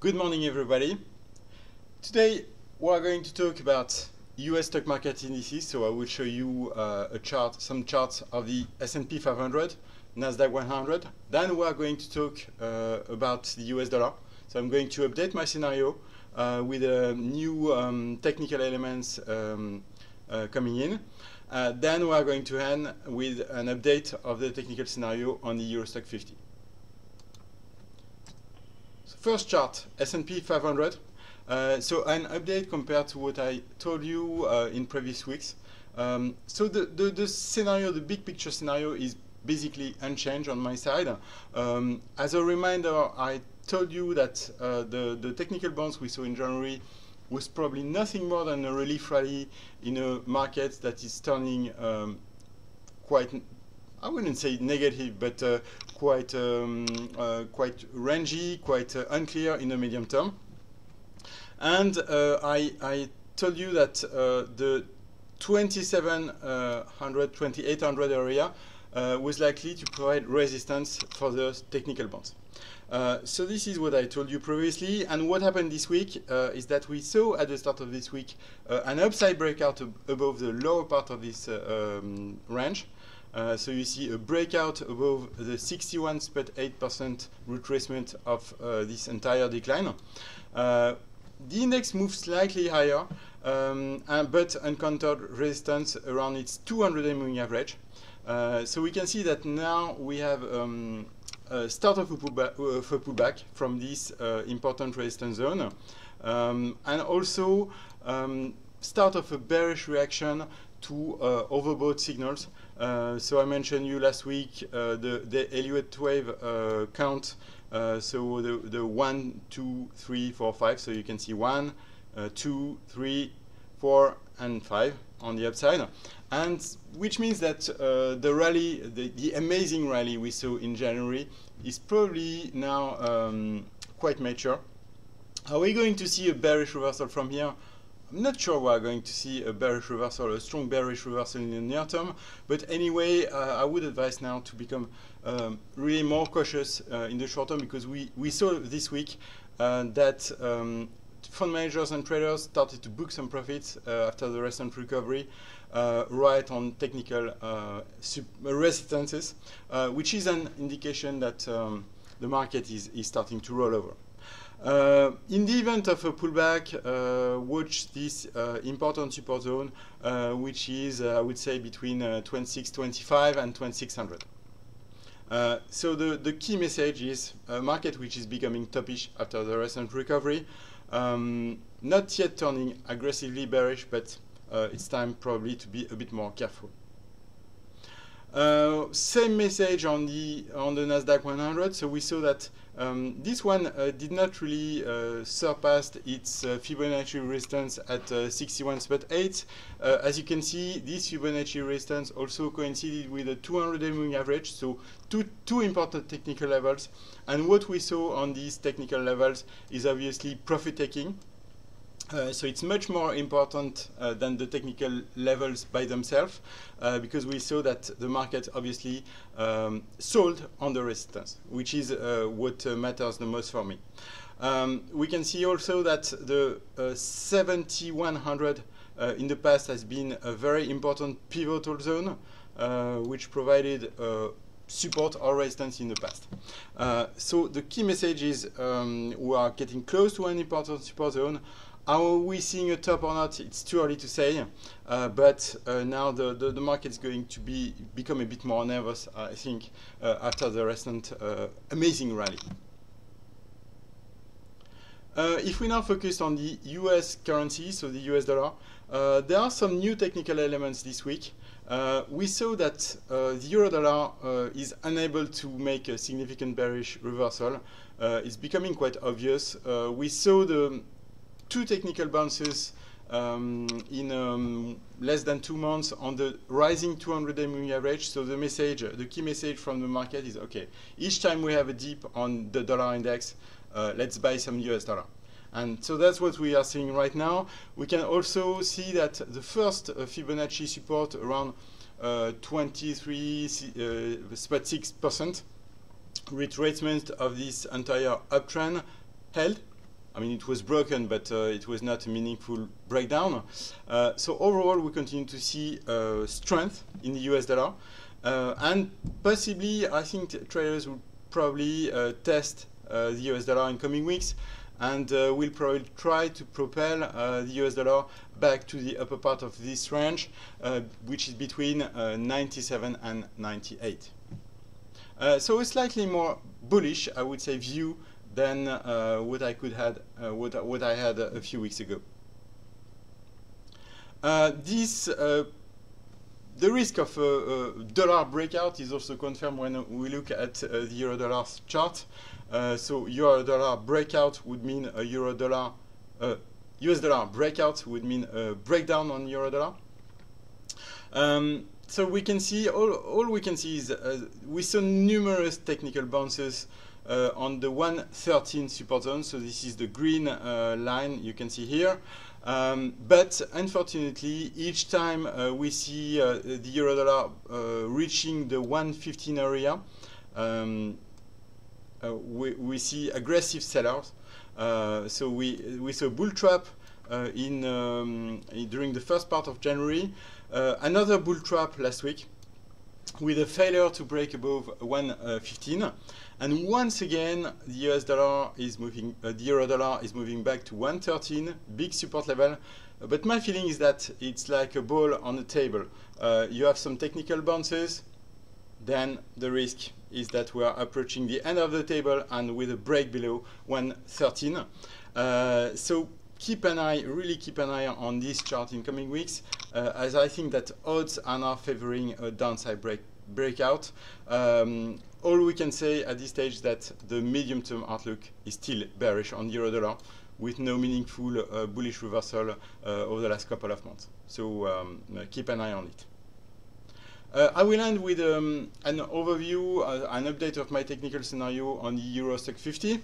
Good morning, everybody. Today we are going to talk about US stock market indices. So I will show you some charts of the S&P 500, Nasdaq 100. Then we are going to talk about the US dollar. So I'm going to update my scenario with new technical elements coming in. Then we are going to end with an update of the technical scenario on the Euro Stock 50. First chart, S&P 500. So an update compared to what I told you in previous weeks. So the scenario, the big picture scenario, is basically unchanged on my side. As a reminder, I told you that the technical bounce we saw in January was probably nothing more than a relief rally in a market that is turning quite, I wouldn't say negative, but quite rangy, quite unclear in the medium term. And I told you that the 2700, 2800 area was likely to provide resistance for the technical bonds. So this is what I told you previously, and what happened this week is that we saw at the start of this week an upside breakout above the lower part of this range. So you see a breakout above the 61.8% retracement of this entire decline. The index moved slightly higher, but encountered resistance around its 200-day moving average. So we can see that now we have start of a pullback from this important resistance zone, and also start of a bearish reaction to overbought signals. So I mentioned you last week the Elliott wave count. So the 1, 2, 3, 4, 5. So you can see 1, 2, 3, 4, and 5 on the upside, and which means that the rally, the amazing rally we saw in January, is probably now quite mature. Are we going to see a bearish reversal from here? I'm not sure we are going to see a bearish reversal, a strong bearish reversal in the near term, but anyway, I would advise now to become really more cautious in the short term, because we saw this week that fund managers and traders started to book some profits after the recent recovery, right on technical resistances, which is an indication that the market is starting to roll over. In the event of a pullback, watch this important support zone, which is, I would say, between 2625 and 2600. So the key message is a market which is becoming topish after the recent recovery. Not yet turning aggressively bearish, but it's time probably to be a bit more careful. Same message on the Nasdaq 100. So we saw that this one did not really surpass its Fibonacci resistance at 61.8. As you can see, this Fibonacci resistance also coincided with a 200-day moving average, so two important technical levels. And what we saw on these technical levels is obviously profit taking. So it's much more important than the technical levels by themselves, because we saw that the market obviously sold on the resistance, which is what matters the most for me. We can see also that the 7100 in the past has been a very important pivotal zone, which provided support or resistance in the past. So the key message is we are getting close to an important support zone. Are we seeing a top or not? It's too early to say, but now the market is going to become a bit more nervous, I think, after the recent amazing rally. If we now focus on the US currency, so the US dollar, there are some new technical elements this week. We saw that the euro dollar is unable to make a significant bearish reversal. It's becoming quite obvious. We saw the two technical bounces in less than 2 months on the rising 200-day moving average. So the key message from the market is, okay, each time we have a dip on the dollar index, let's buy some US dollar. And so that's what we are seeing right now. We can also see that the first Fibonacci support around 23.6% retracement of this entire uptrend held. I mean, it was broken, but it was not a meaningful breakdown. So overall, we continue to see strength in the US dollar. And possibly, I think traders will probably test the US dollar in coming weeks, and will probably try to propel the US dollar back to the upper part of this range, which is between 97 and 98. So a slightly more bullish, I would say, view than what I had a few weeks ago. The risk of a dollar breakout is also confirmed when we look at the euro-dollar chart. So euro-dollar breakout would mean a euro-dollar, US dollar breakout would mean a breakdown on euro-dollar. So we can see, all we can see is we saw numerous technical bounces on the 113 support zone. So this is the green line you can see here. But unfortunately, each time we see the euro-dollar reaching the 115 area, we see aggressive sellers. So we saw a bull trap during the first part of January, another bull trap last week, with a failure to break above 115, and once again the US dollar is moving, the euro dollar is moving back to 113, big support level. But my feeling is that it's like a ball on the table. You have some technical bounces, then the risk is that we are approaching the end of the table and with a break below 113. So keep an eye, really keep an eye on this chart in coming weeks, as I think that odds are now favoring a downside breakout. All we can say at this stage is that the medium-term outlook is still bearish on euro-dollar, with no meaningful bullish reversal over the last couple of months. So keep an eye on it. I will end with an overview, an update of my technical scenario on the Euro Stoxx 50.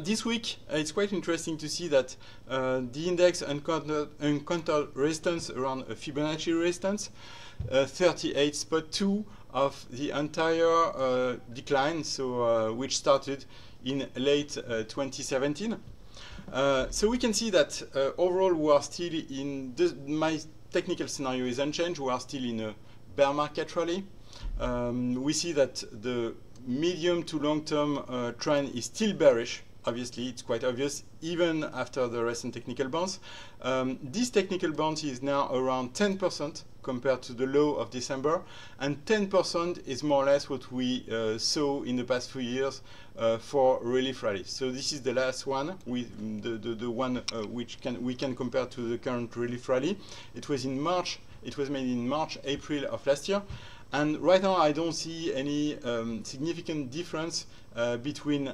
This week, it's quite interesting to see that the index encountered resistance around a Fibonacci resistance, 38.2 of the entire decline, so which started in late 2017. So we can see that overall we are still in my technical scenario is unchanged. We are still in a bear market rally. We see that the medium to long-term trend is still bearish. Obviously, it's quite obvious, even after the recent technical bounce. This technical bounce is now around 10% compared to the low of December, and 10% is more or less what we saw in the past few years for relief rallies. So this is the last one, with the one which we can compare to the current relief rally. It was in March. It was made in March, April of last year. And right now, I don't see any significant difference between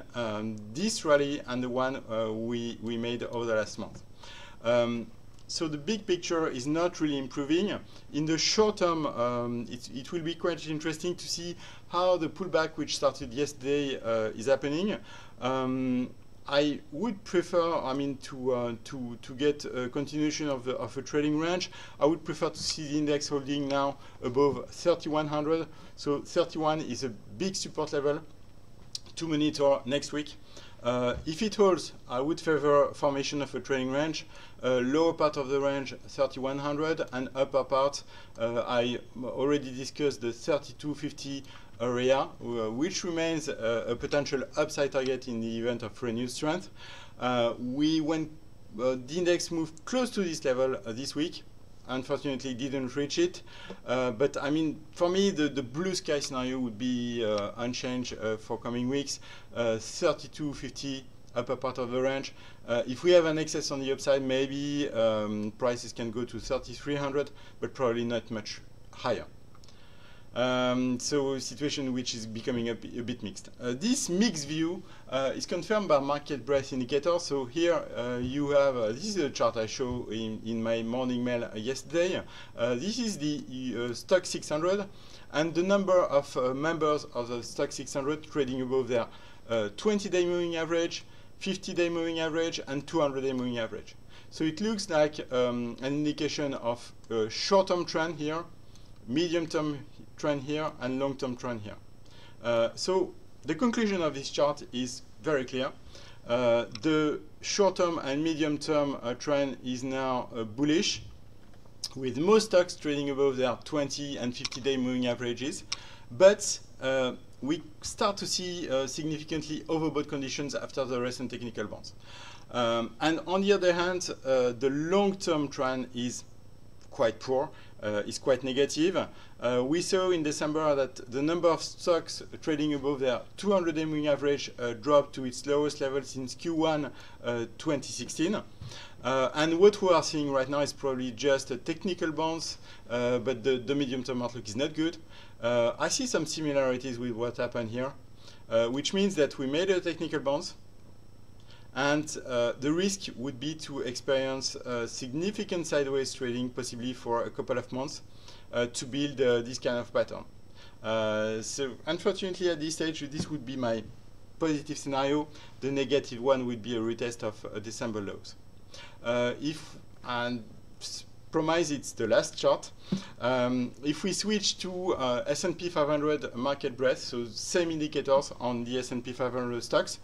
this rally and the one we made over the last month. So the big picture is not really improving. In the short term, it will be quite interesting to see how the pullback, which started yesterday, is happening. I would prefer, I mean, to get a continuation of a trading range. I would prefer to see the index holding now above 3100. So 31 is a big support level to monitor next week. If it holds, I would favor formation of a trading range. Lower part of the range 3100, and upper part I already discussed the 3250 area, which remains a potential upside target in the event of renewed strength. The index moved close to this level this week. Unfortunately, didn't reach it. But I mean, for me, the blue sky scenario would be unchanged for coming weeks. 3250 upper part of the range. If we have an excess on the upside, maybe prices can go to 3300, but probably not much higher. So a situation which is becoming a bit mixed. This mixed view is confirmed by market breadth indicator. So here you have, this is a chart I show in my morning mail yesterday. This is the Stoxx 600 and the number of members of the Stoxx 600 trading above their 20-day moving average, 50-day moving average, and 200-day moving average. So it looks like an indication of a short-term trend here, medium-term trend here, and long-term trend here. So the conclusion of this chart is very clear. The short-term and medium-term trend is now bullish, with most stocks trading above their 20 and 50-day moving averages. But we start to see significantly overbought conditions after the recent technical bounce. And on the other hand, the long-term trend is quite poor, is quite negative. We saw in December that the number of stocks trading above their 200-day moving average dropped to its lowest level since Q1 2016. And what we are seeing right now is probably just a technical bounce, but the medium-term outlook is not good. I see some similarities with what happened here, which means that we made a technical bounce, and the risk would be to experience significant sideways trading, possibly for a couple of months, to build this kind of pattern. So unfortunately at this stage, this would be my positive scenario. The negative one would be a retest of December lows. Promise it's the last chart. If we switch to S&P 500 market breadth, so same indicators on the S&P 500 stocks,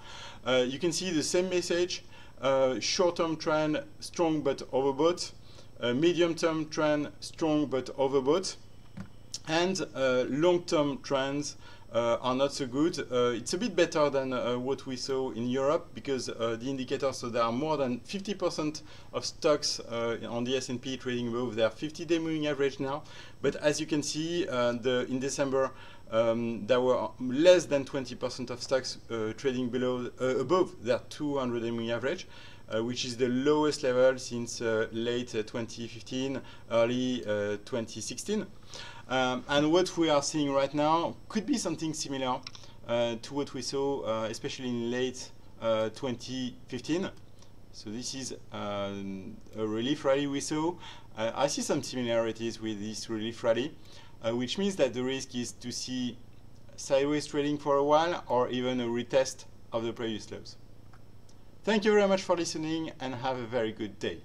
you can see the same message. Short-term trend strong but overbought, medium-term trend strong but overbought, and long-term trends are not so good. It's a bit better than what we saw in Europe, because the indicators, so there are more than 50% of stocks on the S&P trading above their 50-day moving average now. But as you can see, in December, there were less than 20% of stocks trading above their 200-day moving average, which is the lowest level since late 2015, early 2016. And what we are seeing right now could be something similar to what we saw, especially in late 2015. So this is a relief rally we saw. I see some similarities with this relief rally, which means that the risk is to see sideways trading for a while, or even a retest of the previous lows. Thank you very much for listening, and have a very good day.